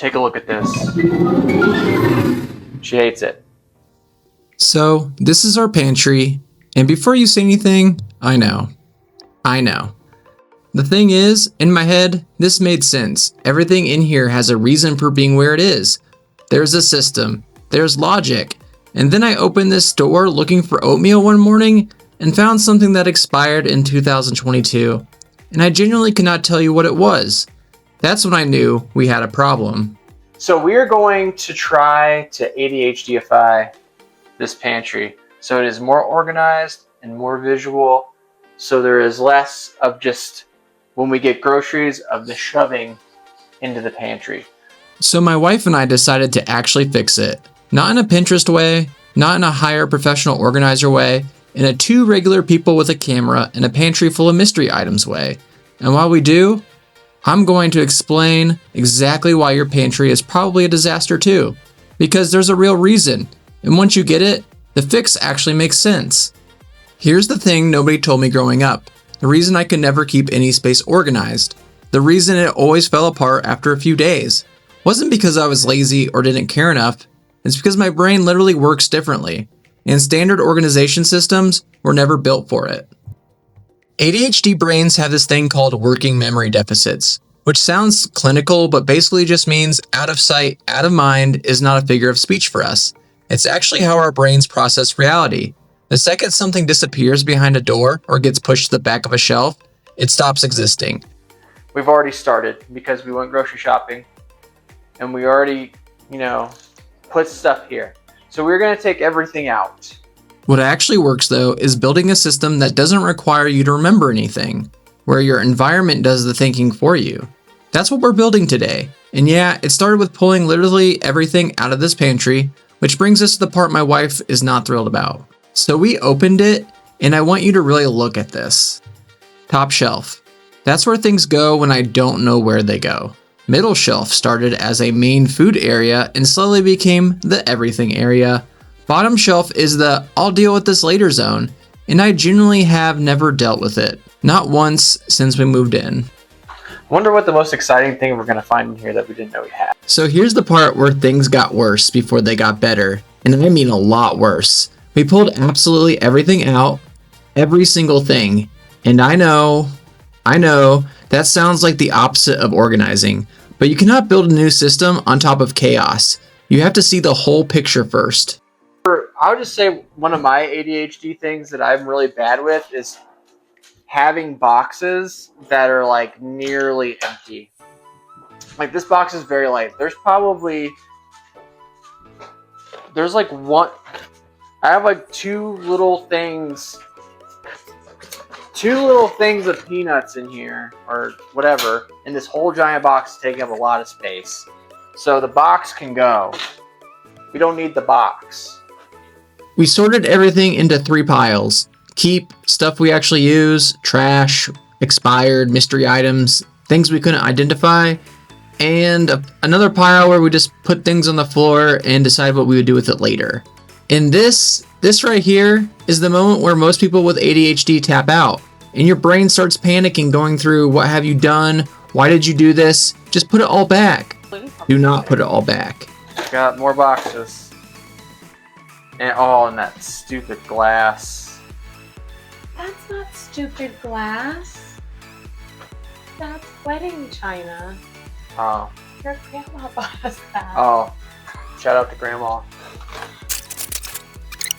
Take a look at this. She hates it. So, this is our pantry, and before you say anything, I know. The thing is, in my head, this made sense. Everything in here has a reason for being where it is. There's a system, there's logic, and then I opened this store looking for oatmeal one morning and found something that expired in 2022, and I genuinely cannot tell you what it was. That's when I knew we had a problem. So we're going to try to ADHD-ify this pantry so it is more organized and more visual, so there is less of just, when we get groceries, of the shoving into the pantry. So my wife and I decided to actually fix it. Not in a Pinterest way, not in a hire professional organizer way, in a two regular people with a camera and a pantry full of mystery items way. And while we do, I'm going to explain exactly why your pantry is probably a disaster too. Because there's a real reason, and once you get it, the fix actually makes sense. Here's the thing nobody told me growing up. The reason I could never keep any space organized. The reason it always fell apart after a few days. Wasn't because I was lazy or didn't care enough. It's because my brain literally works differently, and standard organization systems were never built for it. ADHD brains have this thing called working memory deficits, which sounds clinical but basically just means out of sight, out of mind is not a figure of speech for us. It's actually how our brains process reality. The second something disappears behind a door or gets pushed to the back of a shelf, it stops existing. We've already started because we went grocery shopping and we already, put stuff here. So we're going to take everything out. What actually works though is building a system that doesn't require you to remember anything, where your environment does the thinking for you. That's what we're building today. And yeah, it started with pulling literally everything out of this pantry, which brings us to the part my wife is not thrilled about. So we opened it, and I want you to really look at this. Top shelf. That's where things go when I don't know where they go. Middle shelf started as a main food area and slowly became the everything area. Bottom shelf is the I'll deal with this later zone, and I genuinely have never dealt with it. Not once since we moved in. Wonder what the most exciting thing we're going to find in here that we didn't know we had. So here's the part where things got worse before they got better, and I mean a lot worse. We pulled absolutely everything out, every single thing, and I know, that sounds like the opposite of organizing, but you cannot build a new system on top of chaos. You have to see the whole picture first. I would just say one of my ADHD things that I'm really bad with is having boxes that are like nearly empty. Like this box is very light. There's like one, I have like two little things of peanuts in here or whatever, and this whole giant box is taking up a lot of space. So the box can go. We don't need the box. We sorted everything into 3 piles. Keep, stuff we actually use, trash, expired, mystery items, things we couldn't identify, and another pile where we just put things on the floor and decide what we would do with it later. And this right here is the moment where most people with ADHD tap out, and your brain starts panicking, going through what have you done, why did you do this, just put it all back. Do not put it all back. Got more boxes. And that stupid glass. That's not stupid glass. That's wedding china. Oh. Your grandma bought us that. Oh. Shout out to Grandma.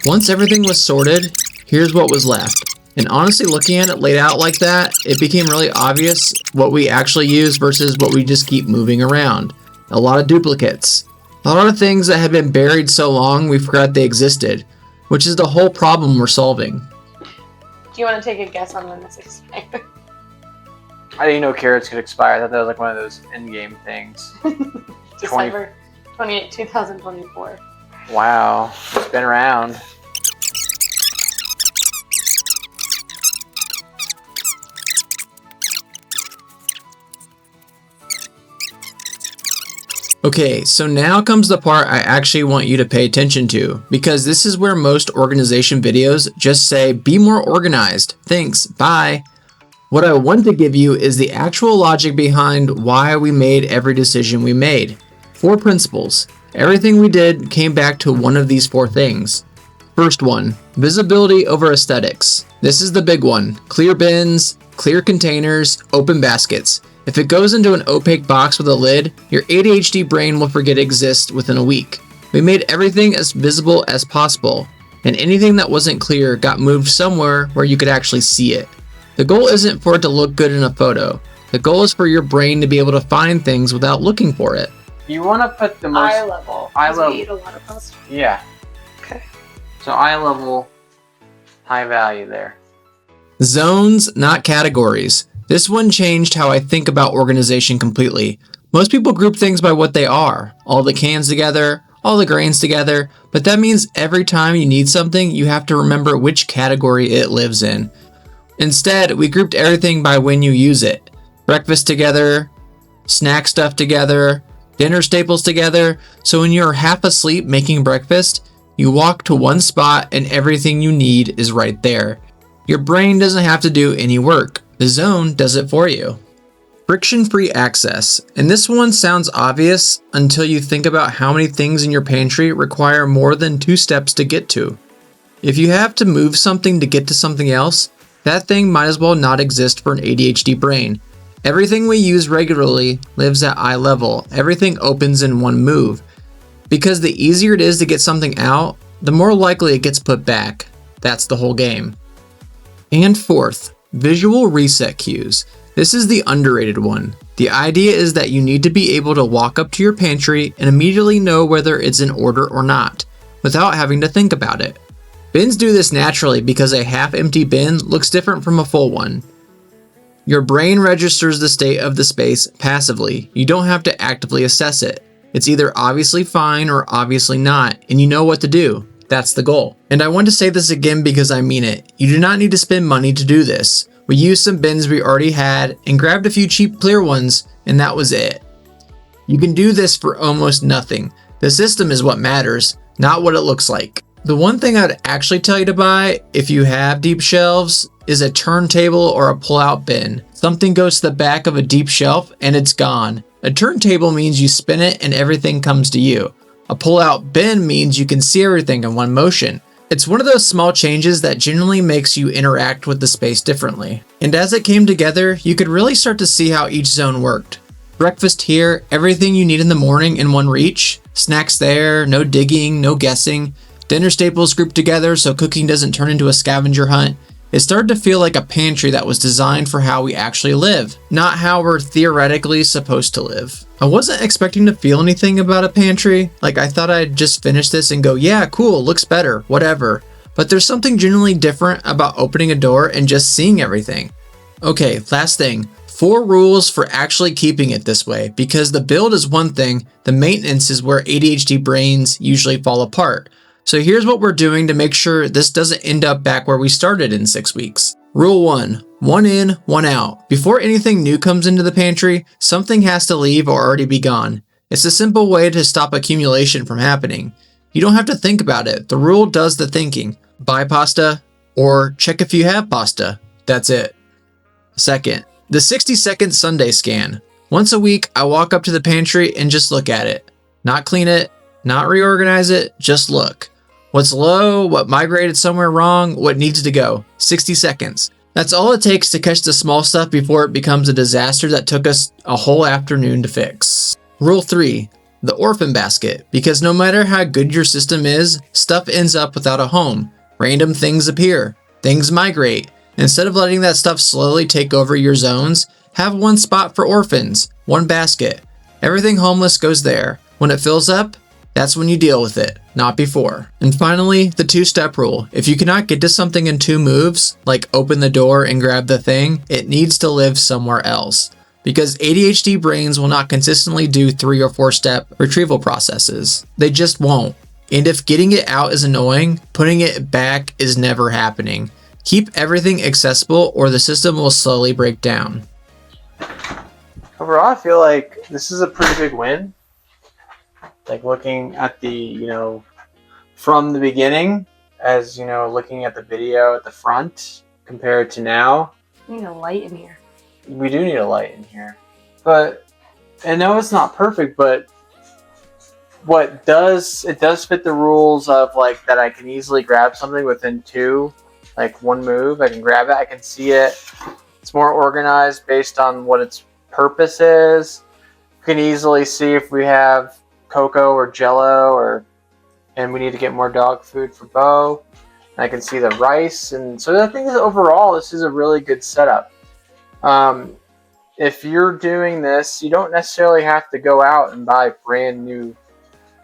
Once everything was sorted, here's what was left. And honestly, looking at it laid out like that, it became really obvious what we actually use versus what we just keep moving around. A lot of duplicates. A lot of things that had been buried so long we forgot they existed, which is the whole problem we're solving. Do you want to take a guess on when this expired? I didn't know carrots could expire. I thought that was like one of those in-game things. December 28, 2024. Wow. It's been around. Okay, so now comes the part I actually want you to pay attention to, because this is where most organization videos just say, be more organized, thanks, bye. What I want to give you is the actual logic behind why we made every decision we made. 4 principles. Everything we did came back to one of these 4 things. First one, visibility over aesthetics. This is the big one. Clear bins, clear containers, open baskets. If it goes into an opaque box with a lid, your ADHD brain will forget it exists within a week. We made everything as visible as possible, and anything that wasn't clear got moved somewhere where you could actually see it. The goal isn't for it to look good in a photo. The goal is for your brain to be able to find things without looking for it. You want to put the most eye level. eye 'cause level. We eat a lot of pasta. Yeah. Okay. So eye level, high value there. Zones, not categories. This one changed how I think about organization completely. Most people group things by what they are. All the cans together, all the grains together, but that means every time you need something, you have to remember which category it lives in. Instead, we grouped everything by when you use it. Breakfast together, snack stuff together, dinner staples together, so when you're half asleep making breakfast, you walk to one spot and everything you need is right there. Your brain doesn't have to do any work. The zone does it for you. Friction-free access. And this one sounds obvious until you think about how many things in your pantry require more than 2 steps to get to. If you have to move something to get to something else, that thing might as well not exist for an ADHD brain. Everything we use regularly lives at eye level. Everything opens in one move. Because the easier it is to get something out, the more likely it gets put back. That's the whole game. And fourth, visual reset cues. This is the underrated one. The idea is that you need to be able to walk up to your pantry and immediately know whether it's in order or not, without having to think about it. Bins do this naturally because a half-empty bin looks different from a full one. Your brain registers the state of the space passively. You don't have to actively assess it. It's either obviously fine or obviously not, and you know what to do. That's the goal. And I want to say this again because I mean it. You do not need to spend money to do this. We used some bins we already had and grabbed a few cheap clear ones, and that was it. You can do this for almost nothing. The system is what matters, not what it looks like. The one thing I'd actually tell you to buy, if you have deep shelves, is a turntable or a pull-out bin. Something goes to the back of a deep shelf and it's gone. A turntable means you spin it and everything comes to you. A pull-out bin means you can see everything in one motion. It's one of those small changes that generally makes you interact with the space differently. And as it came together, you could really start to see how each zone worked. Breakfast here, everything you need in the morning in one reach. Snacks there, no digging, no guessing. Dinner staples grouped together so cooking doesn't turn into a scavenger hunt. It started to feel like a pantry that was designed for how we actually live, not how we're theoretically supposed to live. I wasn't expecting to feel anything about a pantry. Like, I thought I'd just finish this and go, yeah, cool, looks better, whatever. But there's something genuinely different about opening a door and just seeing everything. Okay, last thing. 4 rules for actually keeping it this way, because the build is one thing, the maintenance is where ADHD brains usually fall apart. So here's what we're doing to make sure this doesn't end up back where we started in 6 weeks. Rule 1. 1 in, 1 out. Before anything new comes into the pantry, something has to leave or already be gone. It's a simple way to stop accumulation from happening. You don't have to think about it. The rule does the thinking. Buy pasta or check if you have pasta. That's it. Second, the 60-second Sunday scan. Once a week, I walk up to the pantry and just look at it. Not clean it, not reorganize it, just look. What's low, what migrated somewhere wrong, what needs to go. 60 seconds. That's all it takes to catch the small stuff before it becomes a disaster that took us a whole afternoon to fix. Rule 3. The orphan basket. Because no matter how good your system is, stuff ends up without a home. Random things appear. Things migrate. Instead of letting that stuff slowly take over your zones, have one spot for orphans, one basket. Everything homeless goes there. When it fills up, that's when you deal with it, not before. And finally, the 2-step rule. If you cannot get to something in 2 moves, like open the door and grab the thing, it needs to live somewhere else. Because ADHD brains will not consistently do 3 or 4-step retrieval processes. They just won't. And if getting it out is annoying, putting it back is never happening. Keep everything accessible or the system will slowly break down. Overall, I feel like this is a pretty big win. Like looking at the, from the beginning, as, looking at the video at the front compared to now. We need a light in here. We do need a light in here. But, I know it's not perfect, but what does it does fit the rules of like that I can easily grab something within one move. I can grab it, I can see it. It's more organized based on what its purpose is. You can easily see if we have cocoa or jello and we need to get more dog food for Bo. And I can see the rice, and so I think that overall this is a really good setup. If you're doing this, you don't necessarily have to go out and buy brand new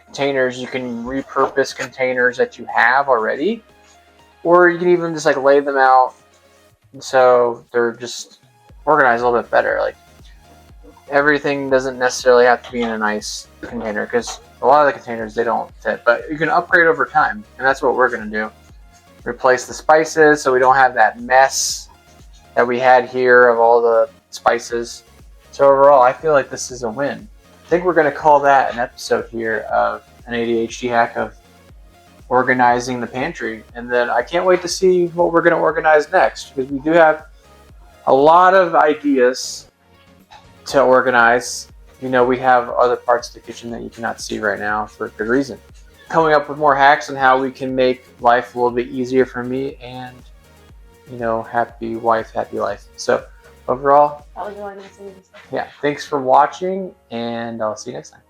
containers. You can repurpose containers that you have already, or you can even just like lay them out so they're just organized a little bit better. Like everything doesn't necessarily have to be in a nice container because a lot of the containers they don't fit, but you can upgrade over time, and that's what we're going to do. Replace the spices so we don't have that mess that we had here of all the spices. So overall, I feel like this is a win. I think we're going to call that an episode here of an ADHD hack of organizing the pantry. And then I can't wait to see what we're going to organize next, because we do have a lot of ideas to organize. You know, we have other parts of the kitchen that you cannot see right now for a good reason. Coming up with more hacks on how we can make life a little bit easier for me and, you know, happy wife, happy life. So overall, That was really nice of you to say. yeah, thanks for watching, and I'll see you next time.